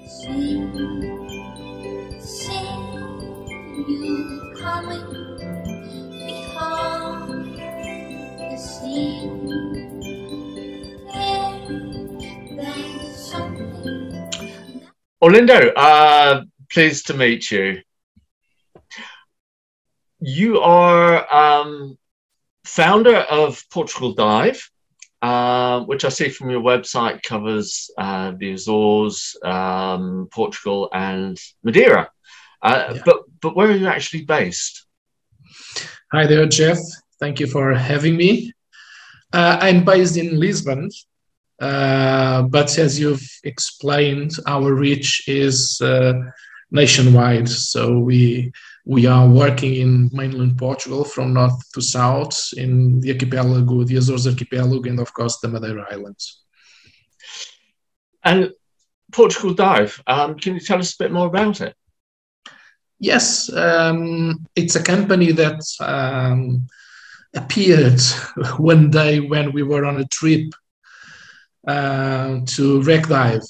See, see you coming behind the scene. There's something. Arlindo, pleased to meet you. You are founder of Portugal Dive, which I see from your website covers the Azores, Portugal and Madeira. Yeah. But where are you actually based? Hi there, Jeff. Thank you for having me. I'm based in Lisbon, but as you've explained, our reach is nationwide. So we are working in mainland Portugal from north to south in the archipelago, the Azores archipelago, and of course the Madeira Islands. And Portugal Dive, can you tell us a bit more about it? Yes, it's a company that appeared one day when we were on a trip to wreck dive.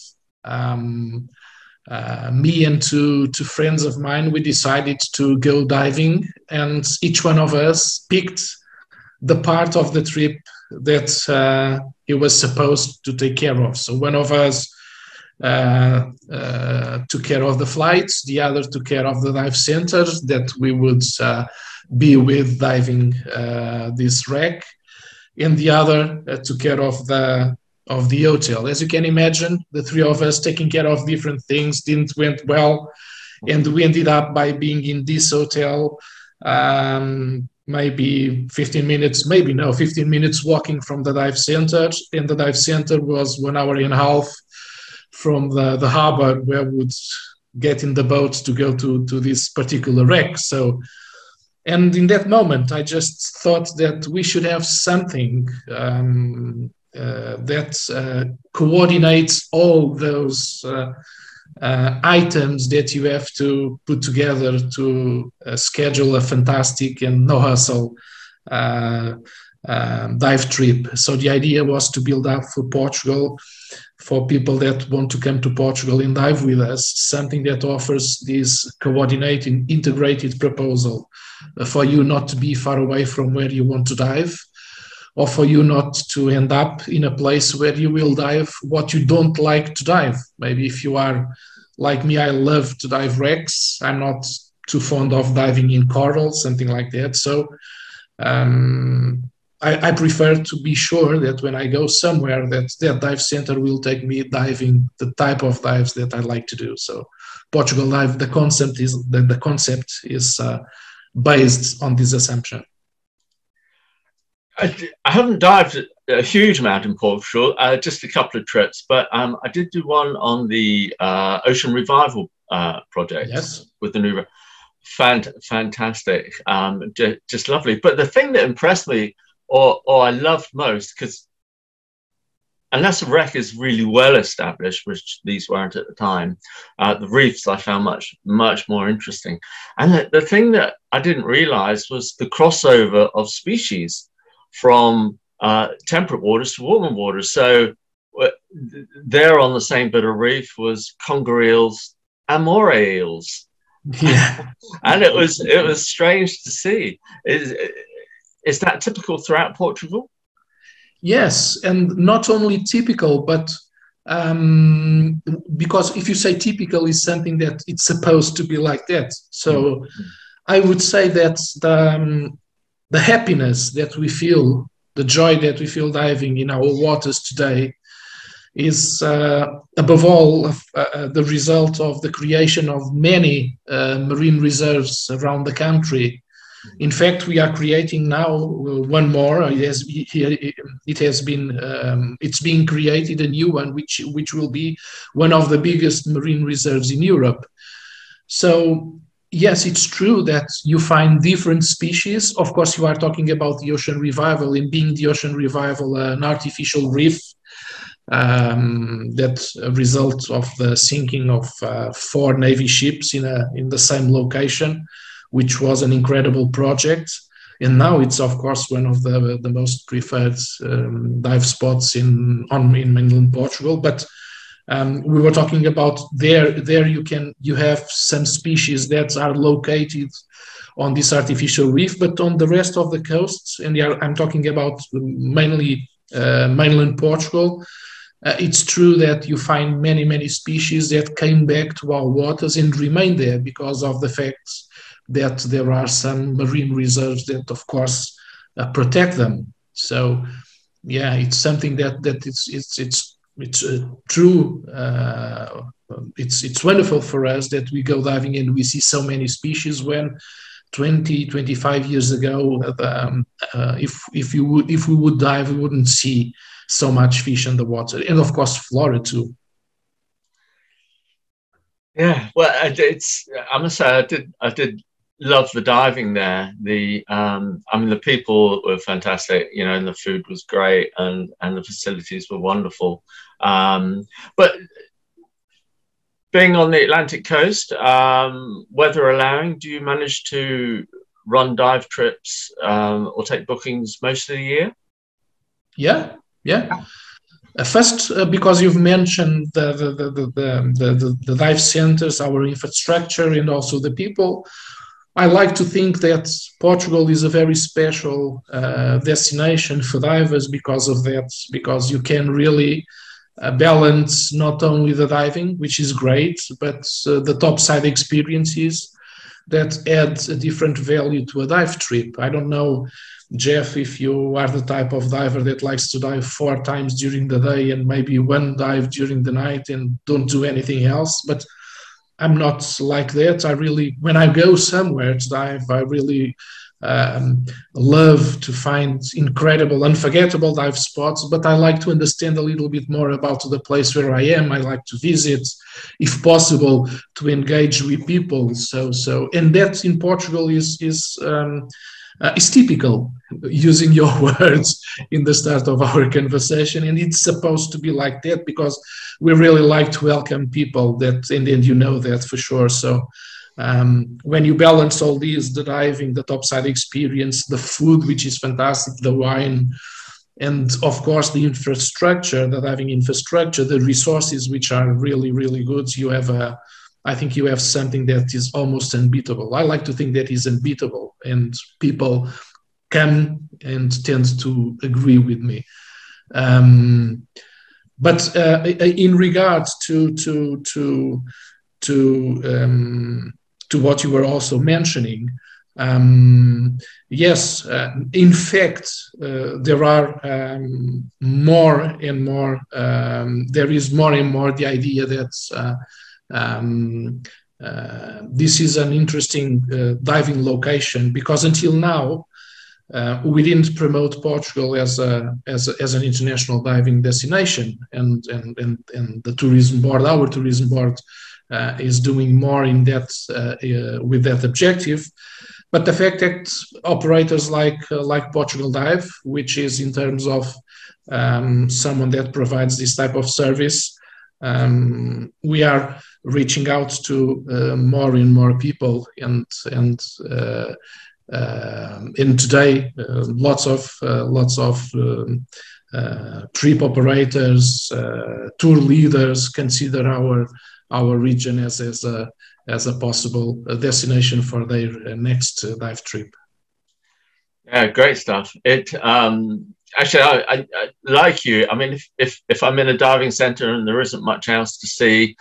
Me and two friends of mine, we decided to go diving, and each one of us picked the part of the trip that he was supposed to take care of. So one of us took care of the flights, the other took care of the dive centers that we would be with diving this wreck, and the other took care of the hotel. As you can imagine, the three of us taking care of different things didn't went well, and we ended up by being in this hotel maybe 15 minutes, 15 minutes walking from the dive center, and the dive center was 1 hour and a half from the harbor where we would get in the boat to go to this particular wreck. So, and in that moment, I just thought that we should have something that coordinates all those items that you have to put together to schedule a fantastic and no hustle dive trip. So the idea was to build up for Portugal, for people that want to come to Portugal and dive with us, something that offers this coordinated, integrated proposal for you not to be far away from where you want to dive, or for you not to end up in a place where you will dive what you don't like to dive. Maybe if you are like me, I love to dive wrecks. I'm not too fond of diving in coral, something like that. So I prefer to be sure that when I go somewhere that dive center will take me diving the type of dives that I like to do. So Portugal Dive, the concept is based on this assumption. I haven't dived a huge amount in Portugal, just a couple of trips, but I did do one on the Ocean Revival project. Yes. With the new, fantastic, just lovely. But the thing that impressed me, or I loved most, because unless a wreck is really well established, which these weren't at the time, the reefs I found much more interesting. And the thing that I didn't realize was the crossover of species from temperate waters to warmer waters. So there on the same bit of reef was conger eels and moray eels. Yeah. And it was strange to see. Is that typical throughout Portugal? Yes, and not only typical, but because if you say typical is something that it's supposed to be like that. So I would say that the happiness that we feel, the joy that we feel diving in our waters today is above all the result of the creation of many marine reserves around the country. In fact, we are creating now one more. It's being created, a new one, which will be one of the biggest marine reserves in Europe. So yes, it's true that you find different species. Of course, you are talking about the ocean revival, and being the ocean revival an artificial reef that a result of the sinking of 4 Navy ships in the same location, which was an incredible project. And now it's, of course, one of the most preferred dive spots in mainland Portugal. But We were talking about there you have some species that are located on this artificial reef, but on the rest of the coasts, and I'm talking about mainly mainland Portugal, it's true that you find many species that came back to our waters and remain there because of the fact that there are some marine reserves that, of course, protect them. So, yeah, it's something that it's true. It's wonderful for us that we go diving and we see so many species when 25 years ago, if we would dive, we wouldn't see so much fish in the water, and of course flora too. Yeah, well, I must say I did love the diving there. I mean, the people were fantastic, you know, and the food was great, and the facilities were wonderful. But being on the Atlantic coast, weather allowing, do you manage to run dive trips or take bookings most of the year? Yeah. First, because you've mentioned the dive centers, our infrastructure, and also the people, I like to think that Portugal is a very special destination for divers because of that, because you can really balance not only the diving, which is great, but the topside experiences that add a different value to a dive trip. I don't know, Jeff, if you are the type of diver that likes to dive 4 times during the day and maybe 1 dive during the night and don't do anything else, but I'm not like that. When I go somewhere to dive, I really love to find incredible, unforgettable dive spots, but I like to understand a little bit more about the place where I am. I like to visit, if possible, to engage with people. And that in Portugal is typical, using your words in the start of our conversation, and it's supposed to be like that because we really like to welcome people, and you know that for sure. So when you balance all these, the diving, the topside experience, the food, which is fantastic, the wine, and of course the infrastructure, the diving infrastructure, the resources, which are really, really good, I think you have something that is almost unbeatable. I like to think that is unbeatable, and people come and tend to agree with me. But in regards to what you were also mentioning, yes, in fact, there are more and more. There is more and more the idea that this is an interesting diving location, because until now we didn't promote Portugal as an international diving destination, and the tourism board, our tourism board, is doing more in that with that objective. But the fact that operators like Portugal Dive, which is in terms of someone that provides this type of service, we are reaching out to more and more people, and today lots of trip operators, tour leaders consider our region as a possible destination for their next dive trip. Yeah, great stuff. Actually, I like you. I mean, if I'm in a diving center and there isn't much else to see,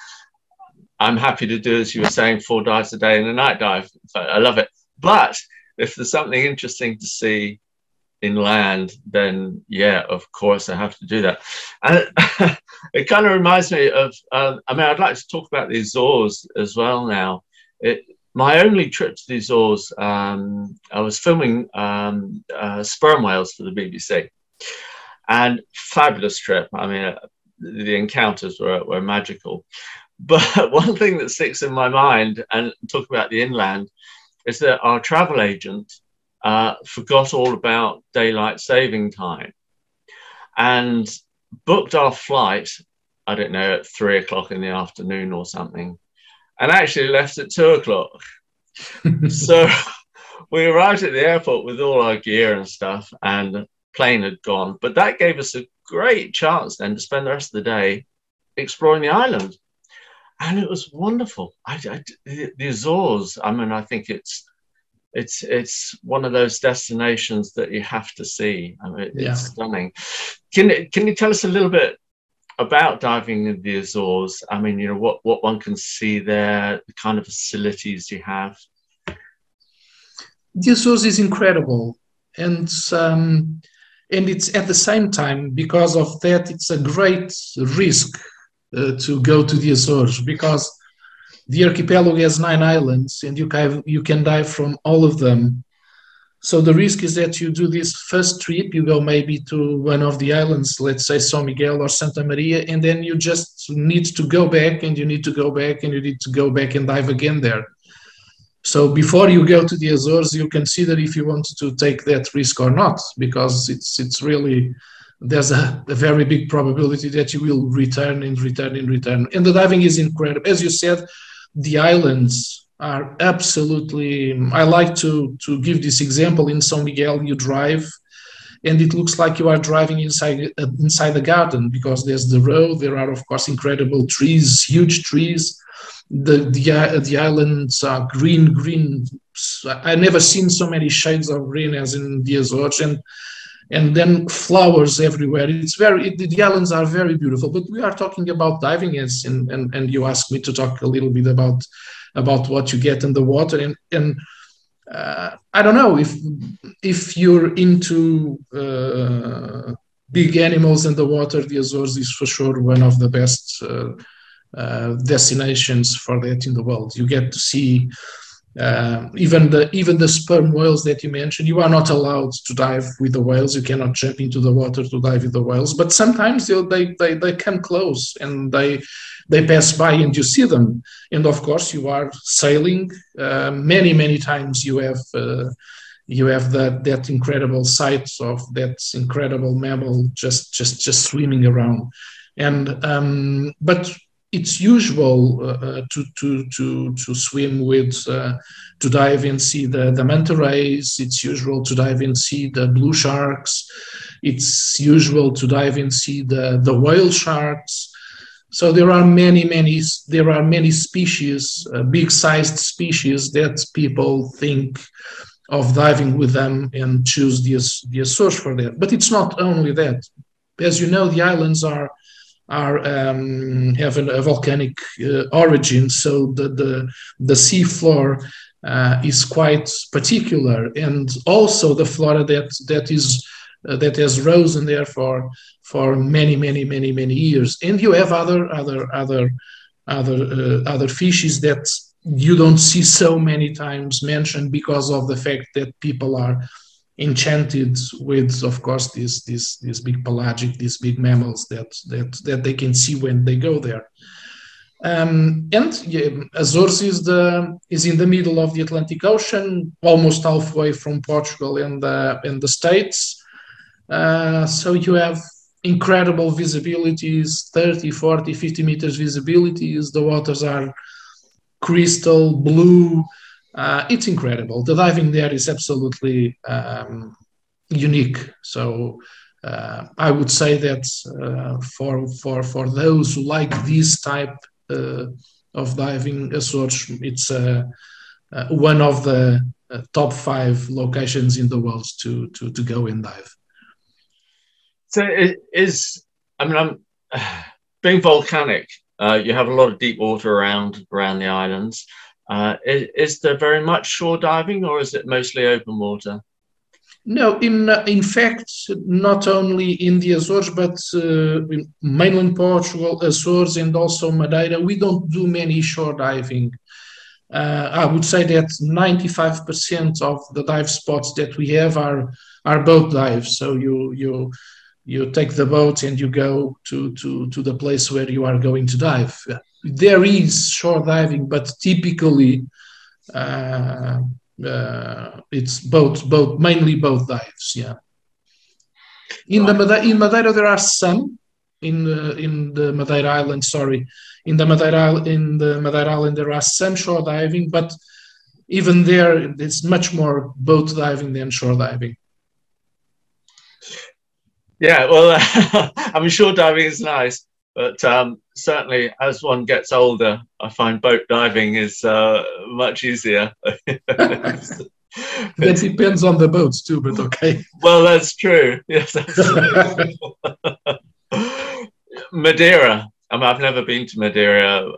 I'm happy to do, as you were saying, 4 dives a day and a night dive. So I love it. But if there's something interesting to see inland, then yeah, of course I have to do that. And it kind of reminds me of, I mean, I'd like to talk about the Azores as well now. My only trip to the Azores, I was filming sperm whales for the BBC, and fabulous trip. I mean, the encounters were magical. But one thing that sticks in my mind, and talk about the inland, is that our travel agent forgot all about daylight saving time and booked our flight, I don't know, at 3 o'clock in the afternoon or something, and actually left at 2 o'clock. So we arrived at the airport with all our gear and stuff, and the plane had gone. But that gave us a great chance then to spend the rest of the day exploring the island, and it was wonderful. The Azores. I mean, I think it's one of those destinations that you have to see. I mean, it's stunning. Can you tell us a little bit about diving in the Azores? I mean, you know, what one can see there, the kind of facilities you have. The Azores is incredible, and it's at the same time, because of that, it's a great risk to go to the Azores, because the archipelago has 9 islands, and you can dive from all of them. So the risk is that you do this first trip, you go maybe to one of the islands, let's say São Miguel or Santa Maria, and then you just need to go back, and you need to go back, and you need to go back and dive again there. So before you go to the Azores, you consider if you want to take that risk or not, because it's really, there's a very big probability that you will return and return and return. And the diving is incredible. As you said, the islands are absolutely, I like to give this example. In São Miguel, you drive, and it looks like you are driving inside the garden, because there's the road. There are, of course, incredible trees, huge trees. The islands are green. I've never seen so many shades of green as in the Azores, and then flowers everywhere. The islands are very beautiful. But we are talking about diving, and you asked me to talk a little bit about what you get in the water, and I don't know if you're into big animals in the water. The Azores is for sure one of the best destinations for that in the world. You get to see even the sperm whales that you mentioned. You are not allowed to dive with the whales. You cannot jump into the water to dive with the whales, but sometimes they come close, and they pass by and you see them. And of course, you are sailing. Many times you have that incredible sight of that incredible mammal just swimming around. And but it's usual to swim with to dive and see the manta rays. It's usual to dive and see the blue sharks. It's usual to dive and see the whale sharks. So there are many species, big-sized species, that people think of diving with them and choose the Azores for that. But it's not only that. As you know, the islands have a volcanic origin, so the sea floor is quite particular, and also the flora that has risen there for many years. And you have other fishes that you don't see so many times mentioned, because of the fact that people are enchanted with, of course, these big pelagic, these big mammals that they can see when they go there. And Azores is in the middle of the Atlantic Ocean, almost halfway from Portugal and the States. So you have incredible visibilities, 30, 40, 50 meters visibilities. The waters are crystal blue. It's incredible. The diving there is absolutely unique. So I would say that for those who like this type of diving, Azores, it's one of the top 5 locations in the world to go and dive. So I'm being volcanic. You have a lot of deep water around the islands. Is there very much shore diving, or is it mostly open water? No, in fact, not only in the Azores, but in mainland Portugal, Azores, and also Madeira, we don't do many shore diving. I would say that 95% of the dive spots that we have are boat dives. So you take the boat and you go to the place where you are going to dive. There is shore diving, but typically it's mainly boat dives. Yeah. In Madeira there are some in the Madeira Island. Sorry, in the Madeira Island there are some shore diving, but even there it's much more boat diving than shore diving. Yeah, well, I mean, shore diving is nice, but certainly as one gets older, I find boat diving is much easier. That depends on the boats too, but okay. Well, that's true. Yes, that's true. Madeira. I mean, I've never been to Madeira,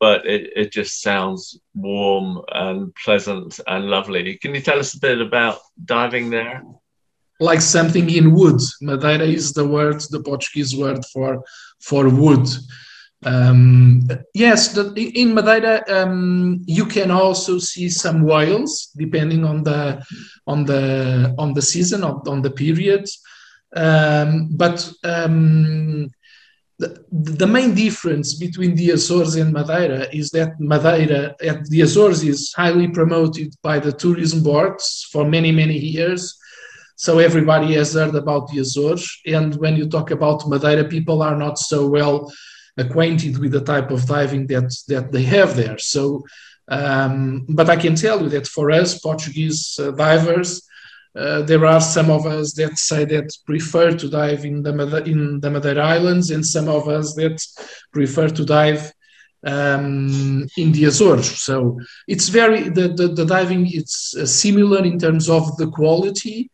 but it just sounds warm and pleasant and lovely. Can you tell us a bit about diving there? Like something in wood. Madeira is the Portuguese word for wood. Yes, in Madeira you can also see some whales, depending on the season, on the period. But the main difference between the Azores and Madeira is that Madeira at the Azores is highly promoted by the tourism boards for many years. So everybody has heard about the Azores, and when you talk about Madeira, people are not so well acquainted with the type of diving that they have there. So, but I can tell you that for us Portuguese divers, there are some of us that say that prefer to dive in the Madeira Islands, and some of us that prefer to dive in the Azores. So it's the diving. It's similar in terms of the quality,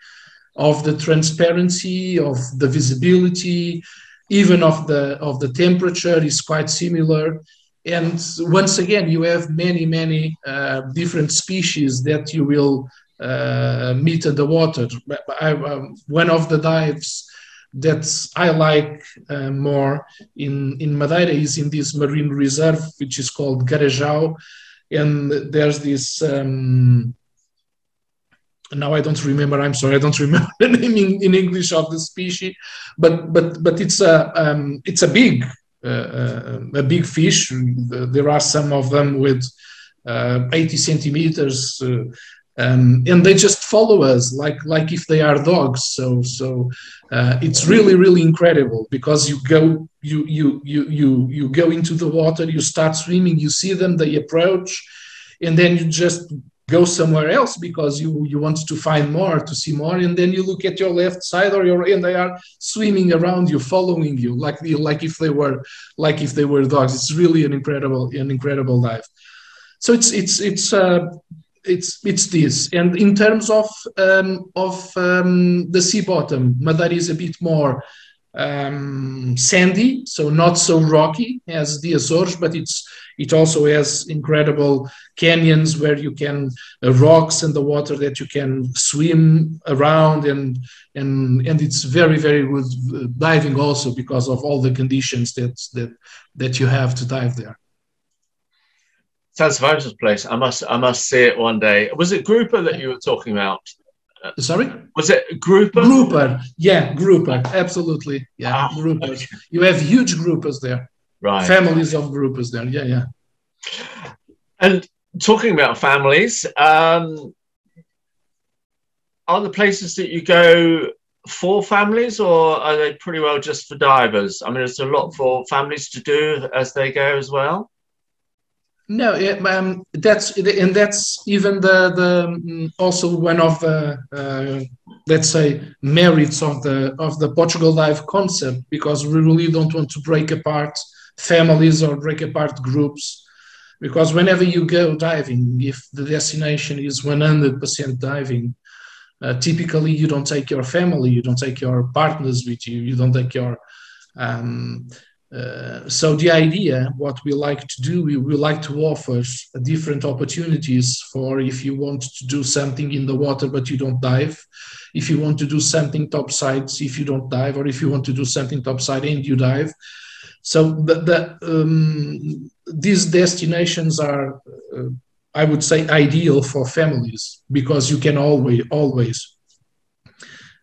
of the transparency, of the visibility, even of the temperature is quite similar. And once again, you have many different species that you will meet in the water. One of the dives that I like more in Madeira is in this marine reserve, which is called Garajau, and there's this. Now I don't remember. I'm sorry, I don't remember the name in English of the species, but it's a big fish. There are some of them with 80 centimeters, and they just follow us like if they are dogs. So it's really incredible, because you go into the water, you start swimming, you see them, they approach, and then you just go somewhere else because you want to find more, to see more, and then you look at your left side and they are swimming around you, following you like if they were dogs. It's really an incredible dive. So it's this. And in terms of the sea bottom, Madeira is a bit more sandy, so not so rocky as the Azores, but it also has incredible canyons where you can rocks in the water that you can swim around, and it's very good diving also because of all the conditions that you have to dive there. Sounds a fabulous place. I must see it one day. Was it Grouper that you were talking about? Sorry? Was it Grouper? Grouper, yeah, Grouper, absolutely, yeah, groupers. Okay. You have huge groupers there, right? Families of groupers there, yeah. And talking about families, are the places that you go for families, or are they pretty well just for divers? I mean, there's a lot for families to do as they go as well. No, that's even the also one of the let's say merits of the Portugal Dive concept, because we really don't want to break apart families or break apart groups, because whenever you go diving, if the destination is 100% diving, typically you don't take your family, you don't take your partners with you, you don't take your so the idea, what we like to do, we like to offer different opportunities for if you want to do something in the water but you don't dive, if you want to do something topsides if you don't dive, or if you want to do something topside and you dive. So these destinations are, I would say, ideal for families, because you can always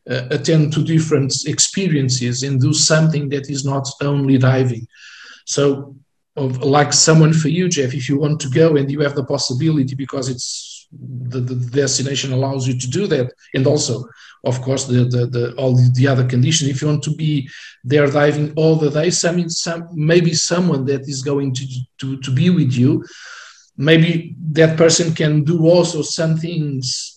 attend to different experiences and do something that is not only diving. So like someone for you, Jeff, if you want to go and you have the possibility, because it's the destination allows you to do that, and also of course all the other conditions, if you want to be there diving all the day, maybe someone that is going to be with you, maybe that person can do also some things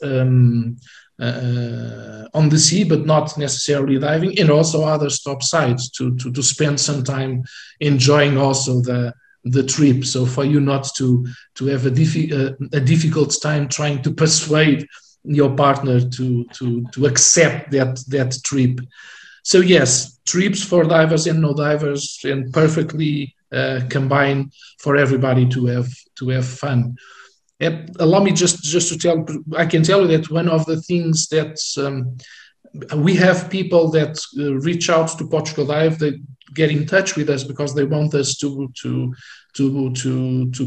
on the sea, but not necessarily diving, and also other stop sites to spend some time enjoying also the trip. So for you not to have a difficult time trying to persuade your partner to accept that trip. So yes, trips for divers and no divers, and perfectly combined for everybody to have fun. Allow me just to tell, I can tell you that one of the things that we have people that reach out to Portugal Dive, they get in touch with us because they want us to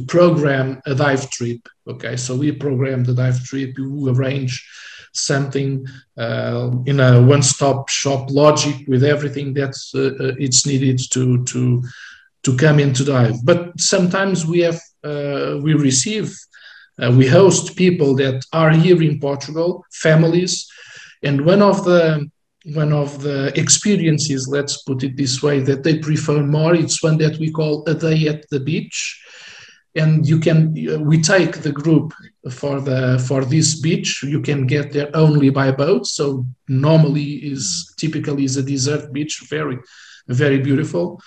program a dive trip. Okay, so we program the dive trip, we arrange something in a one-stop shop logic with everything that's it's needed to come into dive. But sometimes we have we host people that are here in Portugal, families, and one of the experiences, let's put it this way, that they prefer more, it's one that we call a day at the beach. And we take the group for this beach. You can get there only by boat. So typically is a desert beach, very, very beautiful.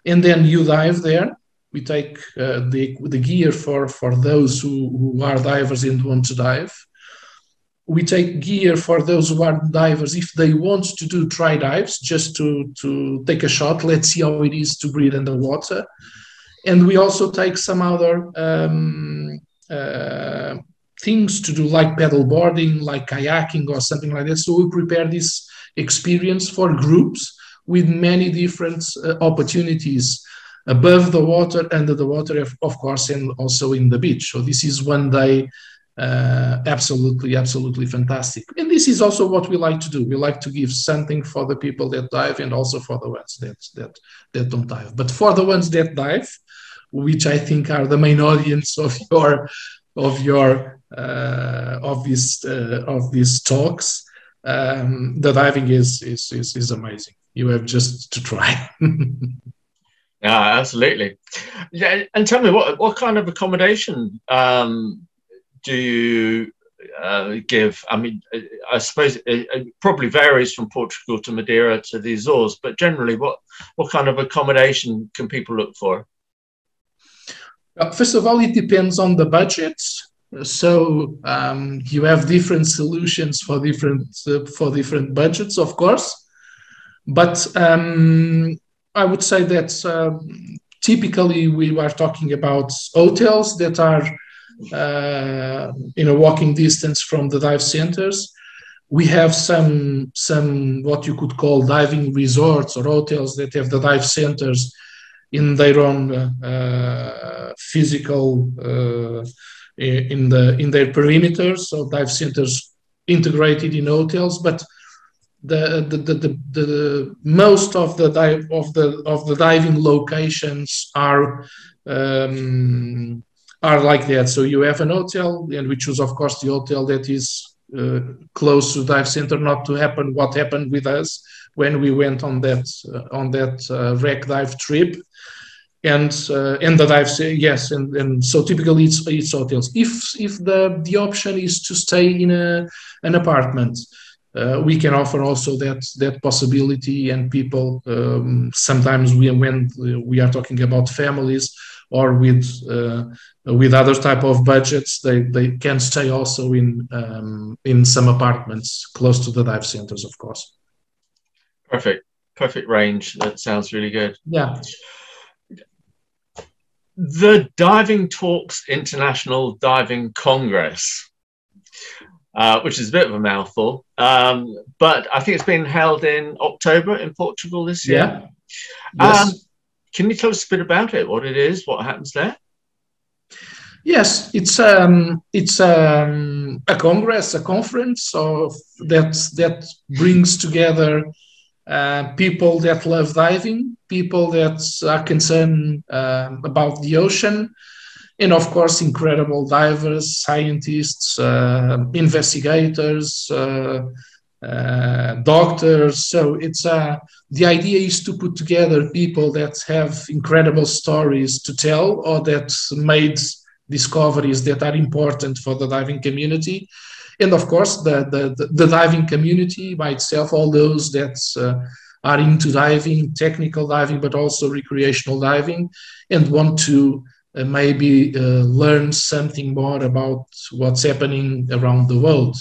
And then you dive there. We take the gear for those who are divers and want to dive. We take gear for those who are divers if they want to do try dives, just to take a shot. Let's see how it is to breathe underwater. And we also take some other things to do, like paddle boarding, like kayaking or something like that. So we prepare this experience for groups with many different opportunities above the water, under the water, of course, and also in the beach. So this is one day absolutely fantastic. And this is also what we like to do. We like to give something for the people that dive and also for the ones that don't dive. But for the ones that dive, which I think are the main audience of these talks, the diving is amazing. You have just to try. Yeah, absolutely. Yeah, and tell me, what kind of accommodation do you give? I mean, I suppose it probably varies from Portugal to Madeira to the Azores, but generally, what kind of accommodation can people look for? First of all, it depends on the budget. So you have different solutions for different budgets, of course. But I would say that typically we are talking about hotels that are in a walking distance from the dive centers. We have some what you could call diving resorts or hotels that have the dive centers in their own physical in their perimeter. So dive centers integrated in hotels, but the most of the diving locations are like that. So you have an hotel, and we choose, of course, the hotel that is close to dive center, not to happen what happened with us when we went on that wreck dive trip. And the dive, yes, and so typically it's hotels. If the option is to stay in an apartment, we can offer also that possibility. And people sometimes when we are talking about families or with other type of budgets, they can stay also in some apartments close to the dive centers, of course. Perfect range. That sounds really good. Yeah. The Diving Talks International Diving Congress, which is a bit of a mouthful, but I think it's been held in October in Portugal this year. Yeah. Yes. Can you tell us a bit about it? What it is? What happens there? Yes, it's a congress, a conference that brings together people that love diving, people that are concerned about the ocean, and of course, incredible divers, scientists, investigators, doctors. So the idea is to put together people that have incredible stories to tell or that made discoveries that are important for the diving community, And of course, the diving community by itself, all those that are into diving, technical diving, but also recreational diving, and want to maybe learn something more about what's happening around the world.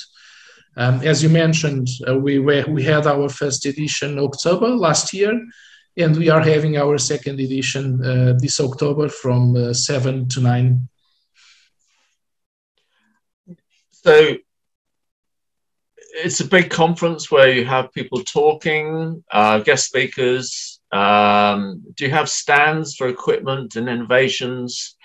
As you mentioned, we had our first edition October last year, and we are having our second edition this October from 7 to 9. So it's a big conference where you have people talking, guest speakers. Do you have stands for equipment and innovations,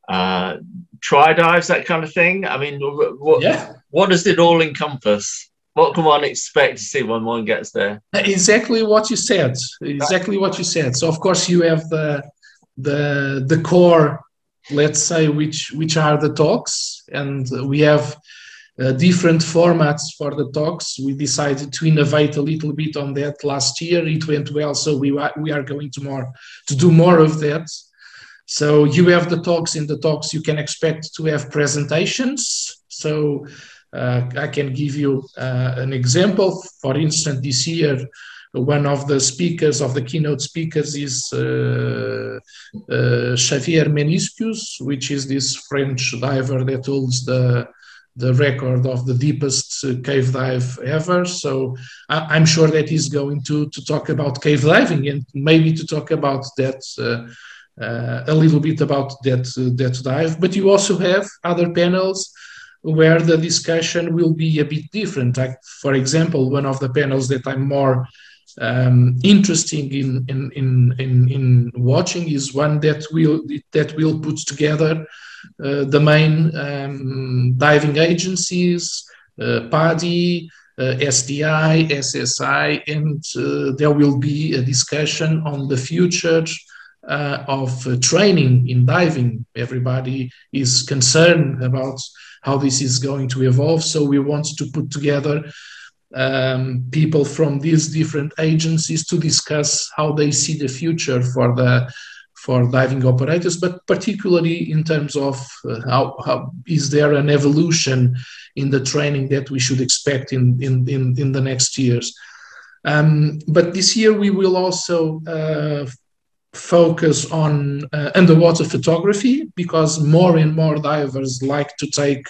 tri-dives, that kind of thing? I mean, what does it all encompass? What can one expect to see when one gets there? Exactly what you said. Exactly what you said. So of course you have the core, let's say, which are the talks, and we have different formats for the talks. We decided to innovate a little bit on that last year. It went well, so we are going to do more of that. So you have the talks. In the talks, you can expect to have presentations. So I can give you an example. For instance, this year, one of the speakers, of the keynote speakers, is Xavier Meniscus, which is this French diver that holds the record of the deepest cave dive ever. So I'm sure that he's going to talk about cave diving, and maybe to talk about that a little bit about that dive. But you also have other panels where the discussion will be a bit different. Like, for example, one of the panels that I'm more interesting in watching is one that will put together the main diving agencies, PADI, SDI, SSI, and there will be a discussion on the future of training in diving. Everybody is concerned about how this is going to evolve, so we want to put together people from these different agencies to discuss how they see the future for diving operators, but particularly in terms of how is there an evolution in the training that we should expect in the next years. But this year we will also focus on underwater photography, because more and more divers like to take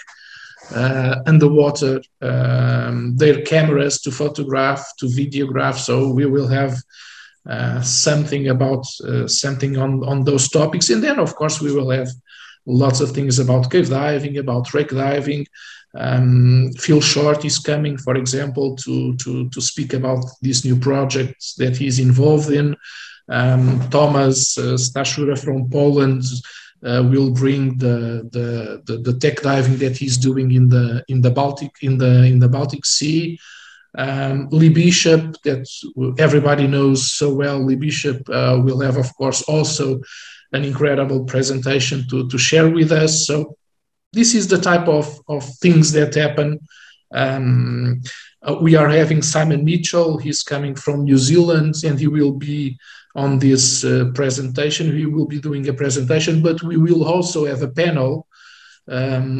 underwater their cameras to photograph, to videograph. So we will have something on those topics. And then, of course, we will have lots of things about cave diving, about wreck diving. Phil Short is coming, for example, to speak about this new project that he's involved in. Thomas Staszura from Poland will bring the tech diving that he's doing in the Baltic Sea. Lee Bishop, that everybody knows so well, Lee Bishop will have, of course, also an incredible presentation to share with us. So this is the type of things that happen. We are having Simon Mitchell. He's coming from New Zealand, and he will be on this presentation. He will be doing a presentation, but we will also have a panel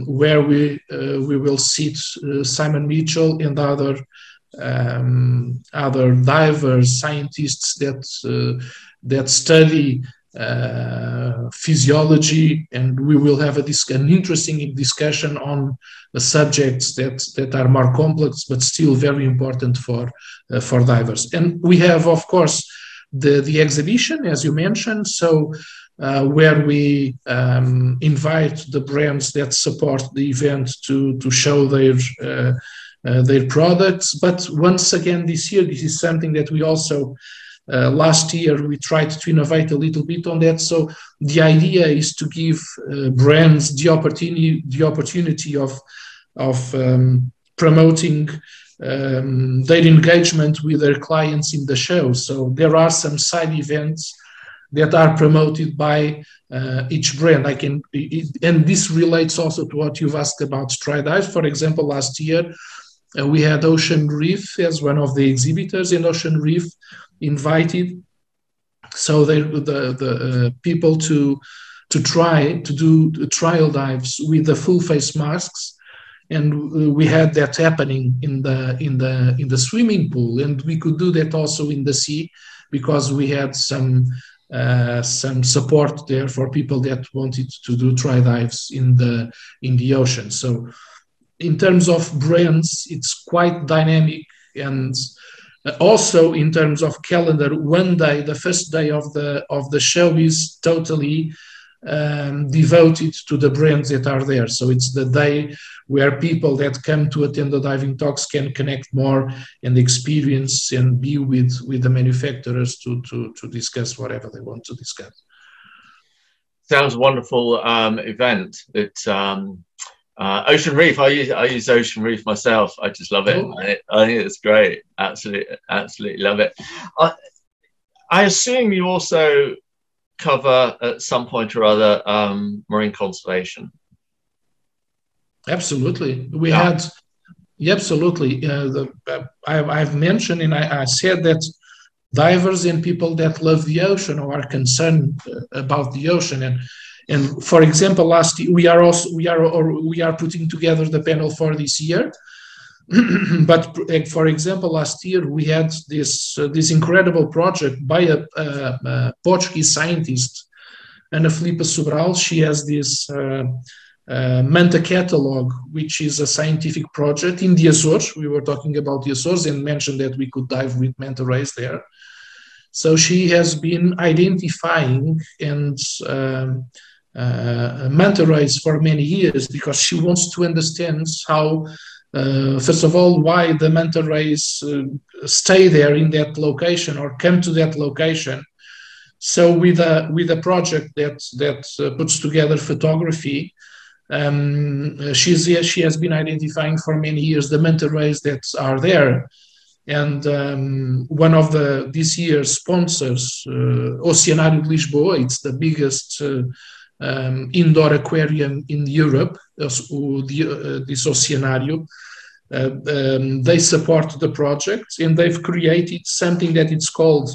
where we will sit Simon Mitchell and other divers, scientists that study physiology, and we will have an interesting discussion on the subjects that are more complex but still very important for divers. And we have, of course, the exhibition, as you mentioned, so where we invite the brands that support the event to show their products. But once again, this year, this is something that we also last year we tried to innovate a little bit on that. So the idea is to give brands the opportunity of promoting their engagement with their clients in the show. So there are some side events that are promoted by each brand. And this relates also to what you've asked about tri-dive. For example, last year we had Ocean Reef as one of the exhibitors, and Ocean Reef invited the people to try to do trial dives with the full face masks and we had that happening in the swimming pool, and we could do that also in the sea because we had some support there for people that wanted to do try dives in the ocean. So in terms of brands, it's quite dynamic, and also in terms of calendar, one day, the first day of the show is totally devoted to the brands that are there. So it's the day where people that come to attend the diving talks can connect more and experience and be with the manufacturers to discuss whatever they want to discuss. Sounds a wonderful event. It's Ocean Reef. I use Ocean Reef myself. I just love it. Oh. I think it's great. Absolutely love it. I assume you also cover at some point or other marine conservation. Absolutely, we had. Yeah, absolutely. I've mentioned and I said that divers and people that love the ocean or are concerned about the ocean, and for example, last year we are putting together the panel for this year. But for example, last year we had this incredible project by a Portuguese scientist, Ana Filipa Sobral. She has this Manta catalog, which is a scientific project in the Azores. We were talking about the Azores and mentioned that we could dive with manta rays there. So she has been identifying and manta rays for many years because she wants to understand how, first of all, why the manta rays stay there in that location or come to that location. So with a project that puts together photography, she has been identifying for many years the manta rays that are there. And one of this year's sponsors, Oceanário de Lisboa, it's the biggest indoor aquarium in Europe, this Oceanário. They support the project, and they've created something that it's called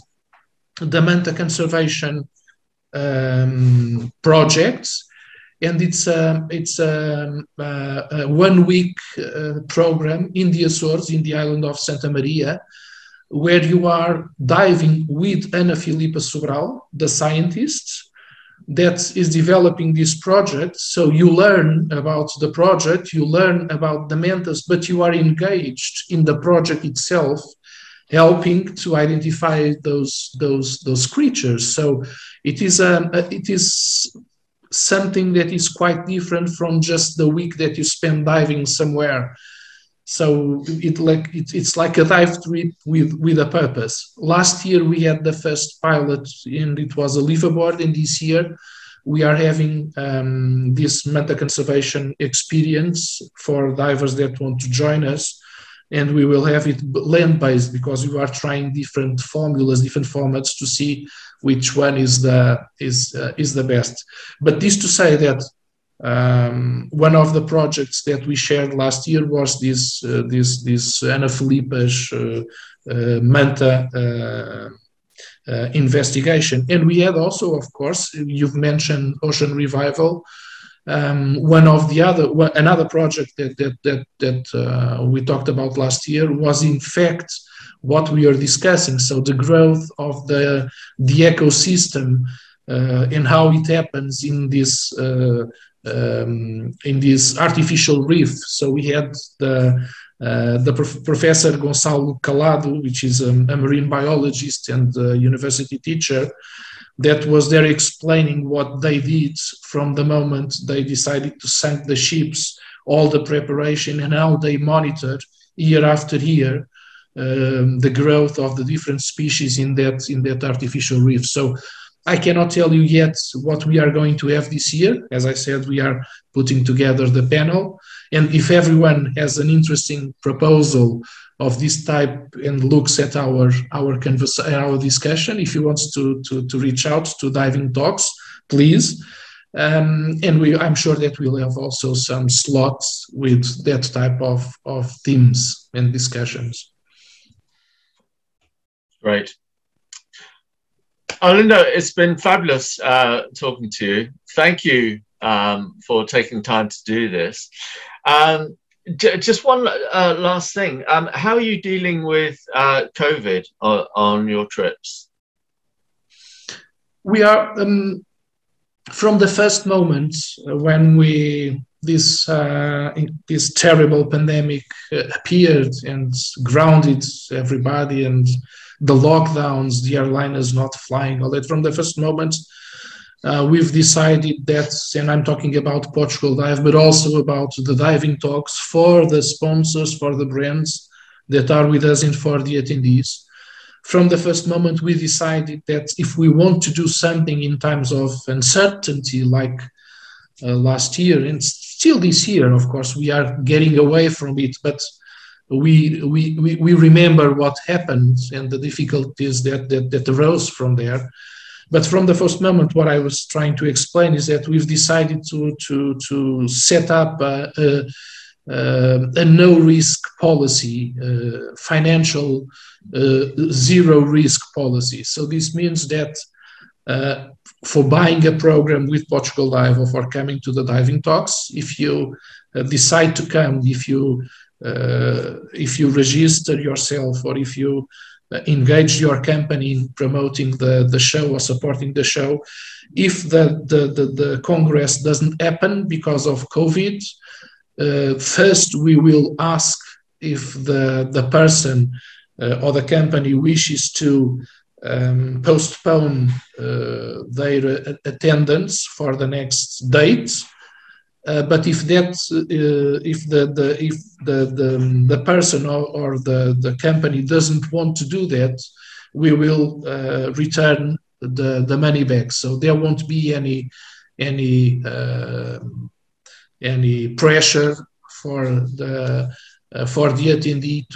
the Manta Conservation Project, and it's a 1 week program in the Azores, in the island of Santa Maria, where you are diving with Ana Filipa Sobral, the scientist that is developing this project. So you learn about the project, you learn about the mantas, but you are engaged in the project itself, helping to identify those creatures. So it is something that is quite different from just the week that you spend diving somewhere. So it's like a dive trip with a purpose. Last year we had the first pilot and it was a liveaboard, and this year we are having this manta conservation experience for divers that want to join us. And we will have it land-based because we are trying different formulas, different formats to see which one is the best. But this to say that one of the projects that we shared last year was this Ana Filipa's manta investigation, and we had also, of course, you've mentioned Ocean Revival. Another project that we talked about last year was in fact what we are discussing. So the growth of the ecosystem and how it happens in this artificial reef. So we had the Professor Gonçalo Calado, which is a marine biologist and a university teacher, that was there explaining what they did from the moment they decided to sink the ships, all the preparation, and how they monitored year after year the growth of the different species in that artificial reef. So I cannot tell you yet what we are going to have this year. As I said, we are putting together the panel, and if everyone has an interesting proposal of this type and looks at our discussion, if you want to reach out to Diving Talks, please. And I'm sure that we'll have also some slots with that type of themes and discussions. Great. Arlindo, it's been fabulous talking to you. Thank you for taking time to do this. Just one last thing. How are you dealing with COVID on your trips? We are from the first moment when this terrible pandemic appeared and grounded everybody, and the lockdowns, the airliners not flying, all that. From the first moment, we've decided that, and I'm talking about Portugal Dive, but also about the diving talks, for the sponsors, for the brands that are with us and for the attendees. From the first moment, we decided that if we want to do something in times of uncertainty, like last year, and still this year, of course, we are getting away from it, but we remember what happened and the difficulties that arose from there. But from the first moment, what I was trying to explain is that we've decided to set up a no-risk policy, financial zero-risk policy. So this means that for buying a program with Portugal Dive or for coming to the diving talks, if you decide to come, if you register yourself, or if you engage your company in promoting the show or supporting the show, if the Congress doesn't happen because of COVID, first we will ask if the person or the company wishes to postpone their attendance for the next date. But if the person or the company doesn't want to do that, we will return the money back. So there won't be any pressure for the attendee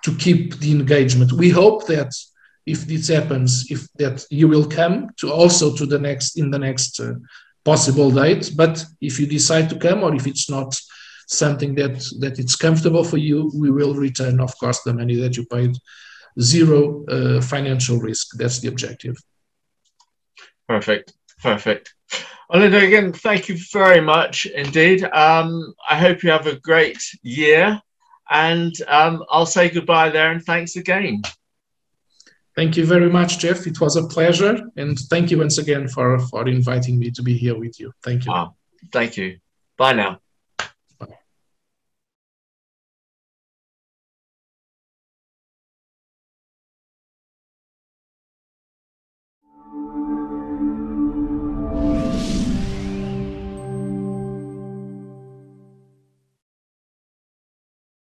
to keep the engagement. We hope that if this happens, that you will come to the next possible date. But if you decide to come, or if it's not something that it's comfortable for you, we will return, of course, the money that you paid. Zero financial risk. That's the objective. Perfect. Arlindo, again, thank you very much indeed. I hope you have a great year, and I'll say goodbye there, and thanks again. Thank you very much, Jeff. It was a pleasure, and thank you once again for inviting me to be here with you. Thank you. Thank you. Bye now.